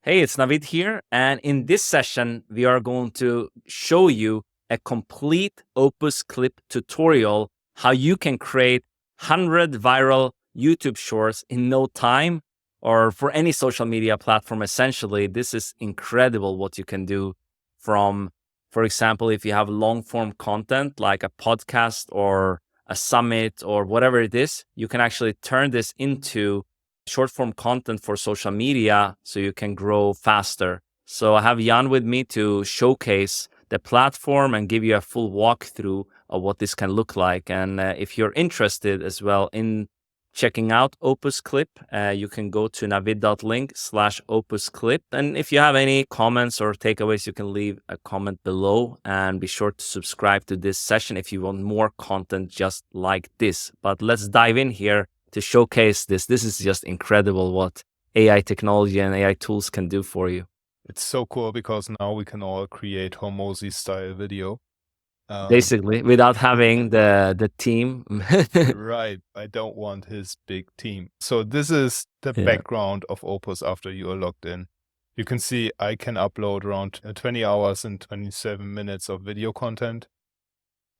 Hey, it's Navid here. And in this session, we are going to show you a complete Opus clip tutorial, how you can create 100 viral YouTube shorts in no time or for any social media platform. Essentially, this is incredible what you can do from, for example, if you have long form content like a podcast or a summit or whatever it is, you can actually turn this into short form content for social media so you can grow faster. So I have Jan with me to showcase the platform and give you a full walkthrough of what this can look like. And if you're interested as well in checking out Opus Clip, you can go to navid.link/Opus Clip. And if you have any comments or takeaways, you can leave a comment below and be sure to subscribe to this session if you want more content just like this. But let's dive in here to showcase this. This is just incredible what AI technology and AI tools can do for you. It's so cool because now we can all create Hormozy style video. Basically, without having the team. Right. I don't want his big team. So this is the Yeah. background of Opus after you are logged in. You can see I can upload around 20 hours and 27 minutes of video content.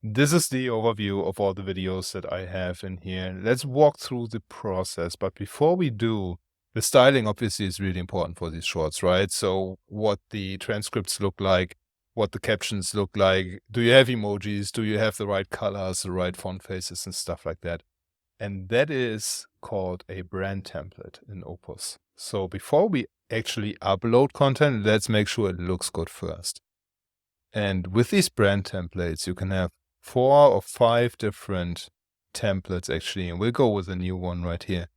This is the overview of all the videos that I have in here. Let's walk through the process. But before we do, the styling obviously is really important for these shorts, right? So what the transcripts look like, what the captions look like, do you have emojis, do you have the right colors, the right font faces and stuff like that. And that is called a brand template in Opus. So before we actually upload content, let's make sure it looks good first. And with these brand templates, you can have 4 or 5 different templates actually, and we'll go with a new one right here.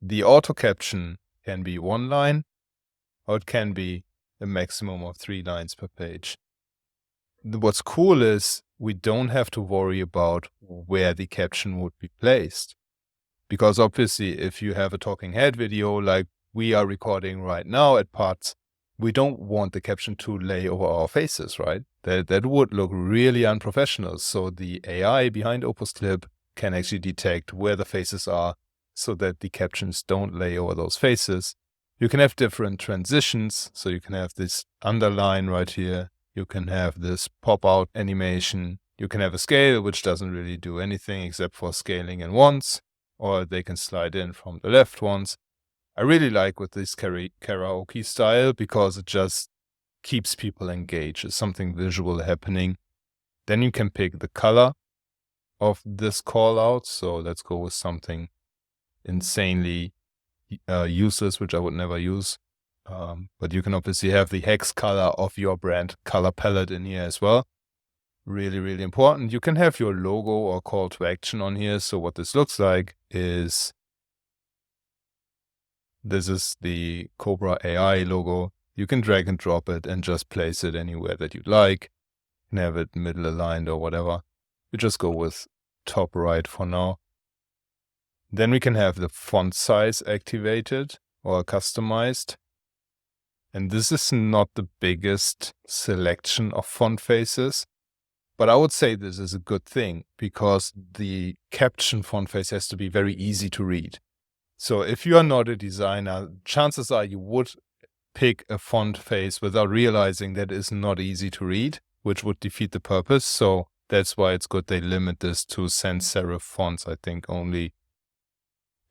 The auto caption can be 1 line, or it can be a maximum of 3 lines per page. What's cool is we don't have to worry about where the caption would be placed. Because obviously, if you have a talking head video like we are recording right now at parts, we don't want the caption to lay over our faces, right? That would look really unprofessional. So the AI behind Opus Clip can actually detect where the faces are so that the captions don't lay over those faces. You can have different transitions. So you can have this underline right here. You can have this pop-out animation. You can have a scale, which doesn't really do anything except for scaling in once, or they can slide in from the left once. I really like with this karaoke style because it just keeps people engaged. It's something visual happening. Then you can pick the color of this call out. So let's go with something insanely useless, which I would never use. But you can obviously have the hex color of your brand color palette in here as well. Really, really important. You can have your logo or call to action on here. So what this looks like is this is the Cobra AI logo. You can drag and drop it and just place it anywhere that you'd like. You can have it middle aligned or whatever. We just go with top right for now. Then we can have the font size activated or customized. And this is not the biggest selection of font faces, but I would say this is a good thing because the caption font face has to be very easy to read. So if you are not a designer, chances are you would pick a font face without realizing that it's not easy to read, which would defeat the purpose. So that's why it's good they limit this to sans serif fonts, I think, only,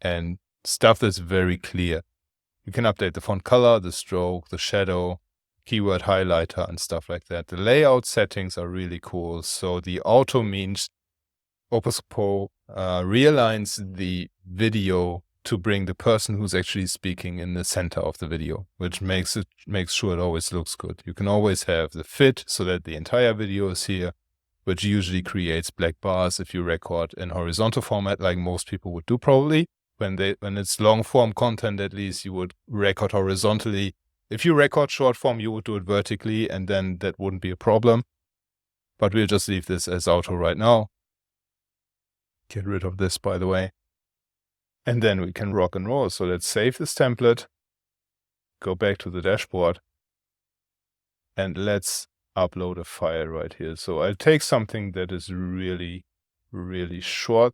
and stuff that's very clear. You can update the font color, the stroke, the shadow, keyword highlighter, and stuff like that. The layout settings are really cool. So the auto means Opus Pro realigns the video to bring the person who's actually speaking in the center of the video, which makes sure it always looks good. You can always have the fit so that the entire video is here, which usually creates black bars if you record in horizontal format, like most people would do probably. When it's long form content, at least you would record horizontally. If you record short form, you would do it vertically, and then that wouldn't be a problem. But we'll just leave this as auto right now. Get rid of this, by the way. And then we can rock and roll. So let's save this template, go back to the dashboard, and let's upload a file right here. So I'll take something that is really, really short.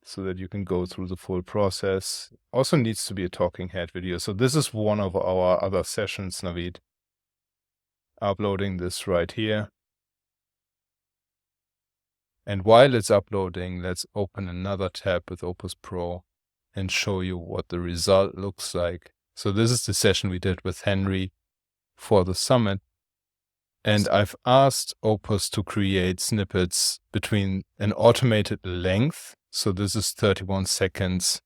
so that you can go through the full process. Also needs to be a talking head video. So this is one of our other sessions, Navid. Uploading this right here. And while it's uploading, let's open another tab with Opus Pro and show you what the result looks like. So this is the session we did with Henry for the summit. And I've asked Opus to create snippets between an automated length. So this is 31 seconds.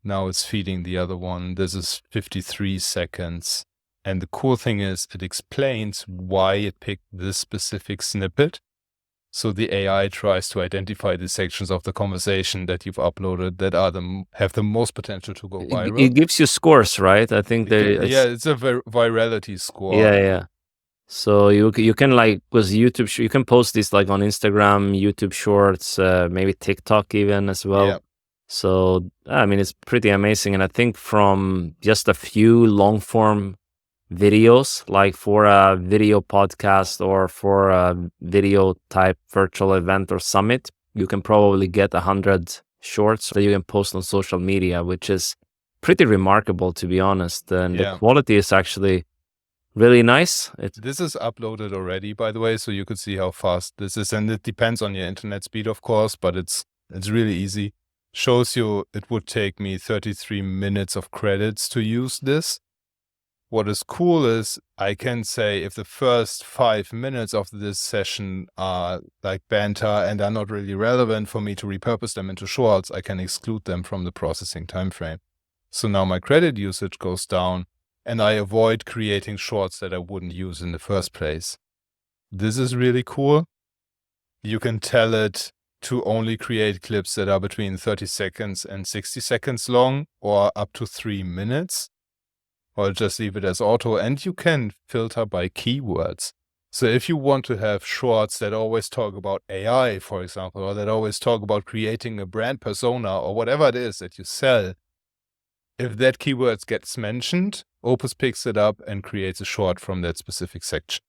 Now it's feeding the other one. This is 53 seconds. And the cool thing is it explains why it picked this specific snippet. So the AI tries to identify the sections of the conversation that you've uploaded that are have the most potential to go viral. It gives you scores, right? I think it's a virality score. Yeah. So you can like, because YouTube, you can post this like on Instagram, YouTube Shorts, maybe TikTok even as well. Yeah. So I mean, it's pretty amazing. And I think from just a few long form videos, like for a video podcast or for a video type virtual event or summit, you can probably get 100 shorts that you can post on social media, which is pretty remarkable, to be honest. And the quality is actually really nice. This is uploaded already, by the way, so you could see how fast this is. And it depends on your internet speed, of course, but it's really easy. Shows you it would take me 33 minutes of credits to use this. What is cool is I can say if the first 5 minutes of this session are like banter and are not really relevant for me to repurpose them into shorts, I can exclude them from the processing time frame. So now my credit usage goes down and I avoid creating shorts that I wouldn't use in the first place. This is really cool. You can tell it to only create clips that are between 30 seconds and 60 seconds long or up to 3 minutes. Or just leave it as auto, and you can filter by keywords. So if you want to have shorts that always talk about AI, for example, or that always talk about creating a brand persona or whatever it is that you sell, if that keyword gets mentioned, Opus picks it up and creates a short from that specific section.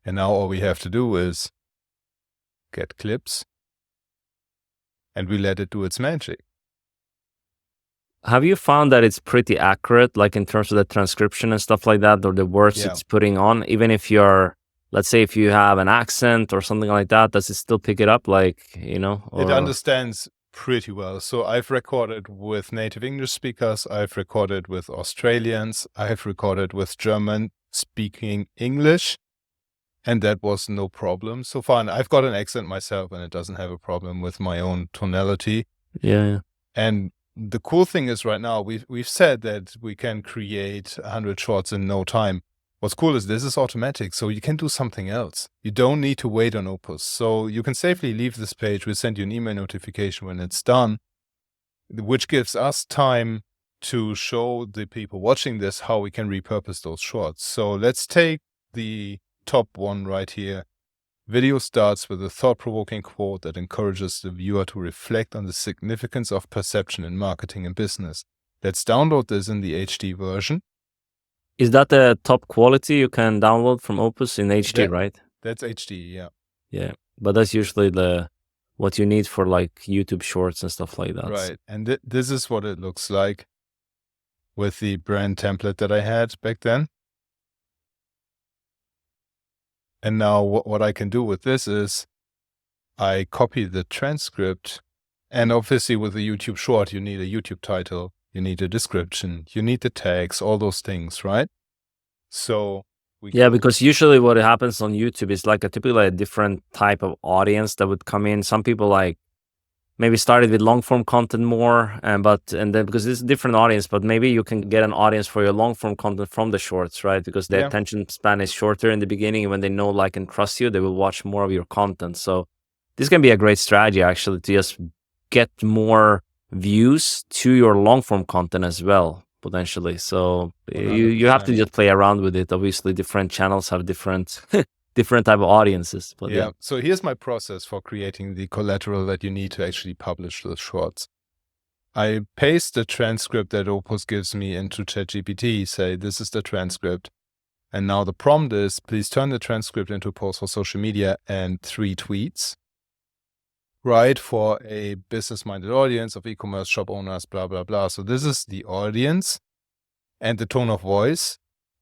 And now all we have to do is get clips, and we let it do its magic. Have you found that it's pretty accurate, like in terms of the transcription and stuff like that, or the words it's putting on? Even if you're, let's say, if you have an accent or something like that, does it still pick it up? Like, you know? It understands pretty well. So I've recorded with native English speakers. I've recorded with Australians. I've recorded with German speaking English. And that was no problem so far. And I've got an accent myself, and it doesn't have a problem with my own tonality. Yeah. And the cool thing is right now, we've said that we can create 100 shorts in no time. What's cool is this is automatic, so you can do something else. You don't need to wait on Opus. So you can safely leave this page. We'll send you an email notification when it's done, which gives us time to show the people watching this how we can repurpose those shorts. So let's take the top one right here. Video starts with a thought-provoking quote that encourages the viewer to reflect on the significance of perception in marketing and business. Let's download this in the HD version. Is that the top quality you can download from Opus in HD, right? That's HD, yeah. Yeah, but that's usually what you need for like YouTube Shorts and stuff like that. Right, and this is what it looks like with the brand template that I had back then. And now what I can do with this is I copy the transcript, and obviously with a YouTube short, you need a YouTube title, you need a description, you need the tags, all those things, right? So because usually what happens on YouTube is like typically a different type of audience that would come in. Some people like maybe started with long form content more, and then because it's a different audience, but maybe you can get an audience for your long form content from the shorts, right? Because the attention span is shorter in the beginning, and when they know, like, and trust you, they will watch more of your content. So this can be a great strategy actually to just get more views to your long form content as well, potentially. So you have to just play around with it. Obviously, different channels have different type of audiences. But so here's my process for creating the collateral that you need to actually publish the shorts. I paste the transcript that Opus gives me into ChatGPT, say this is the transcript, and now the prompt is please turn the transcript into a post for social media and 3 tweets. right, for a business-minded audience of e-commerce shop owners, blah, blah, blah. So this is the audience and the tone of voice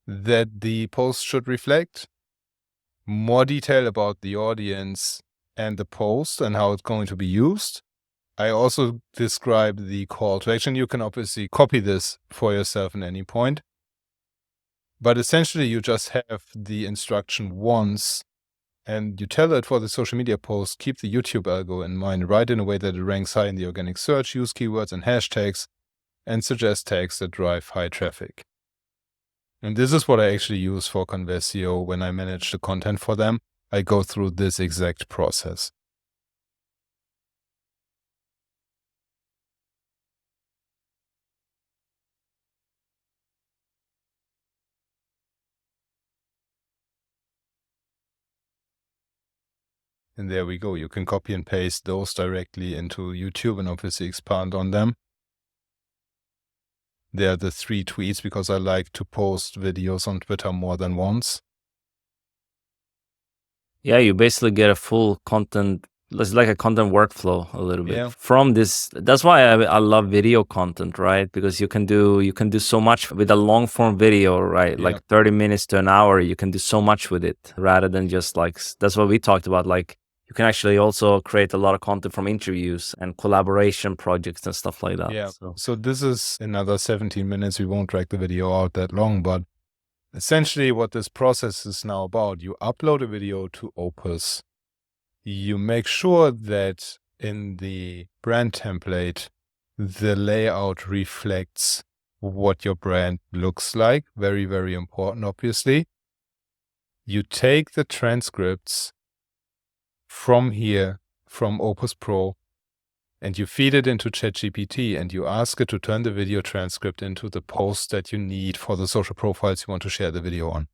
that the post should reflect. More detail about the audience and the post and how it's going to be used. I also describe the call to action. You can obviously copy this for yourself at any point. But essentially, you just have the instruction once and you tell it for the social media post, keep the YouTube algo in mind, write in a way that it ranks high in the organic search, use keywords and hashtags, and suggest tags that drive high traffic. And this is what I actually use for Conversio when I manage the content for them. I go through this exact process. And there we go. You can copy and paste those directly into YouTube and obviously expand on them. There are the 3 tweets because I like to post videos on Twitter more than once. Yeah, you basically get a full content. It's like a content workflow a little bit from this. That's why I love video content, right? Because you can do so much with a long form video, right? Yeah. Like 30 minutes to an hour, you can do so much with it rather than just like, that's what we talked about. Like you can actually also create a lot of content from interviews and collaboration projects and stuff like that. Yeah. So this is another 17 minutes. We won't drag the video out that long, but essentially what this process is now about, you upload a video to Opus. You make sure that in the brand template, the layout reflects what your brand looks like. Very, very important, obviously. You take the transcripts from here, from Opus Pro, and you feed it into ChatGPT and you ask it to turn the video transcript into the post that you need for the social profiles you want to share the video on.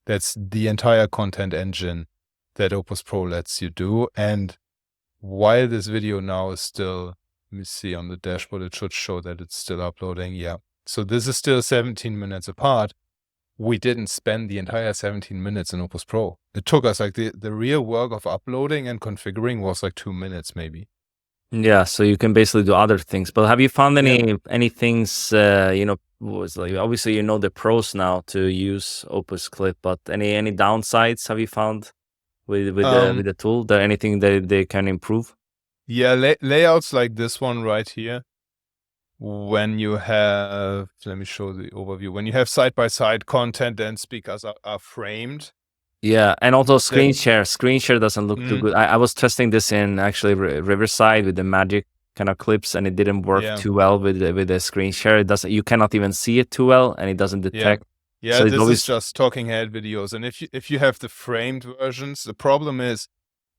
That's the entire content engine that Opus Pro lets you do. And while this video now is still, let me see on the dashboard, it should show that it's still uploading. Yeah. So this is still 17 minutes apart. We didn't spend the entire 17 minutes in Opus Pro. It took us like the real work of uploading and configuring was like 2 minutes maybe. Yeah, so you can basically do other things. But have you found any things, was like, obviously you know the pros now to use Opus Clip, but any downsides have you found with the tool? There anything that they can improve? Yeah, layouts like this one right here. When you have, let me show the overview. When you have side-by-side content and speakers are framed. Yeah, and also screen share. Screen share doesn't look too good. I was testing this in actually Riverside with the Magic kind of clips, and it didn't work too well with the screen share. It doesn't. You cannot even see it too well, and it doesn't detect. Yeah, so this is just talking head videos. And if you have the framed versions, the problem is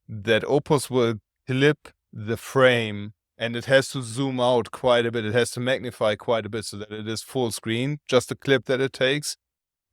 that Opus will clip the frame and it has to zoom out quite a bit. It has to magnify quite a bit so that it is full screen, just a clip that it takes.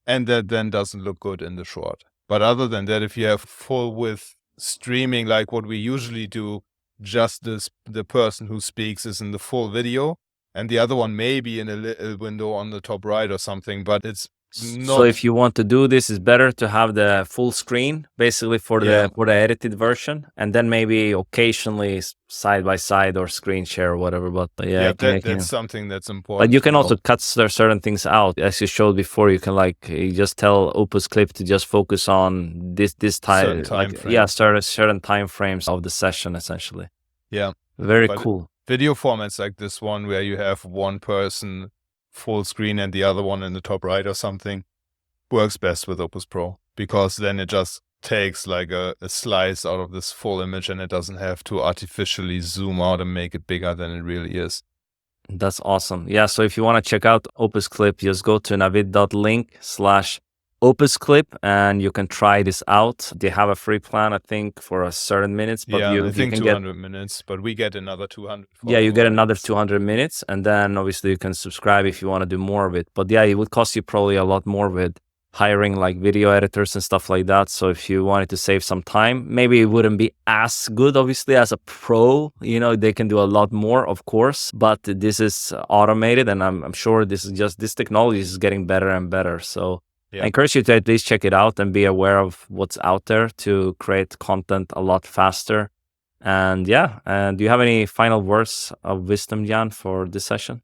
And that then doesn't look good in the short. But other than that, if you have full width streaming, like what we usually do, just the person who speaks is in the full video and the other one may be in a little window on the top right or something, but it's not. So if you want to do this, it's better to have the full screen basically for the edited version, and then maybe occasionally side by side or screen share or whatever. But that's something that's important. But you can also cut certain things out, as you showed before. You can you just tell Opus Clip to just focus on this time, certain time frames of the session essentially. Yeah, very cool. Video formats like this one where you have one person full screen and the other one in the top right or something works best with Opus Pro, because then it just takes like a slice out of this full image and it doesn't have to artificially zoom out and make it bigger than it really is. That's awesome. Yeah, so if you want to check out Opus Clip, just go to navid.link/Opus Clip and you can try this out. They have a free plan, I think, for a certain minutes. But I think 200 minutes, but we get another 200. Yeah, you get another 200 minutes, and then obviously you can subscribe if you want to do more of it. But yeah, it would cost you probably a lot more with hiring like video editors and stuff like that. So if you wanted to save some time, maybe it wouldn't be as good, obviously, as a pro. They can do a lot more, of course, but this is automated, and I'm sure this technology is getting better and better. So I encourage you to at least check it out and be aware of what's out there to create content a lot faster And yeah, do you have any final words of wisdom, Jan, for this session?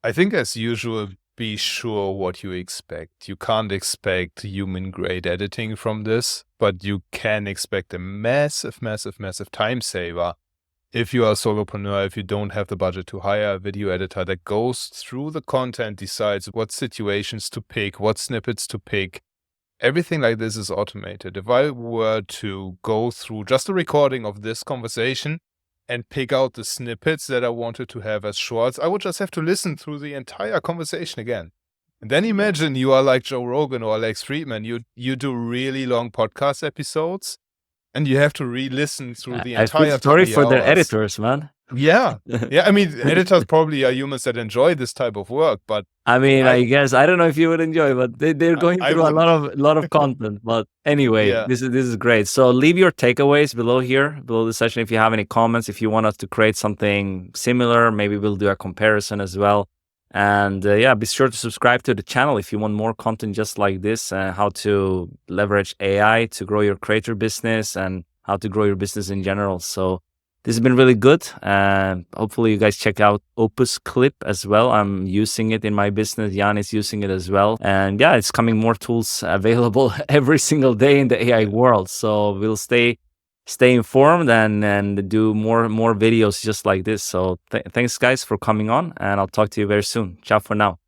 I think, as usual, be sure what you expect. You can't expect human-grade editing from this, but you can expect a massive, massive, massive time saver. If you are a solopreneur, if you don't have the budget to hire a video editor that goes through the content, decides what situations to pick, what snippets to pick, everything like this is automated. If I were to go through just a recording of this conversation and pick out the snippets that I wanted to have as shorts, I would just have to listen through the entire conversation again. And then imagine you are like Joe Rogan or Alex Friedman. You do really long podcast episodes, and you have to re-listen through the I feel entire sorry 3 for their hours. editors, man. Yeah. Yeah. I mean, editors probably are humans that enjoy this type of work, but I mean, I guess I don't know if you would enjoy, but they're going I through a wouldn't. lot of content. But anyway, Yeah. this is great. So leave your takeaways below here, below the session. If you have any comments, if you want us to create something similar, maybe we'll do a comparison as well. And yeah, be sure to subscribe to the channel if you want more content just like this, how to leverage AI to grow your creator business and how to grow your business in general. So this has been really good. Hopefully you guys check out Opus Clip as well. I'm using it in my business. Jan is using it as well. And yeah, it's coming more tools available every single day in the AI world. So we'll stay informed and do more videos just like this. So thanks guys for coming on, and I'll talk to you very soon. Ciao for now.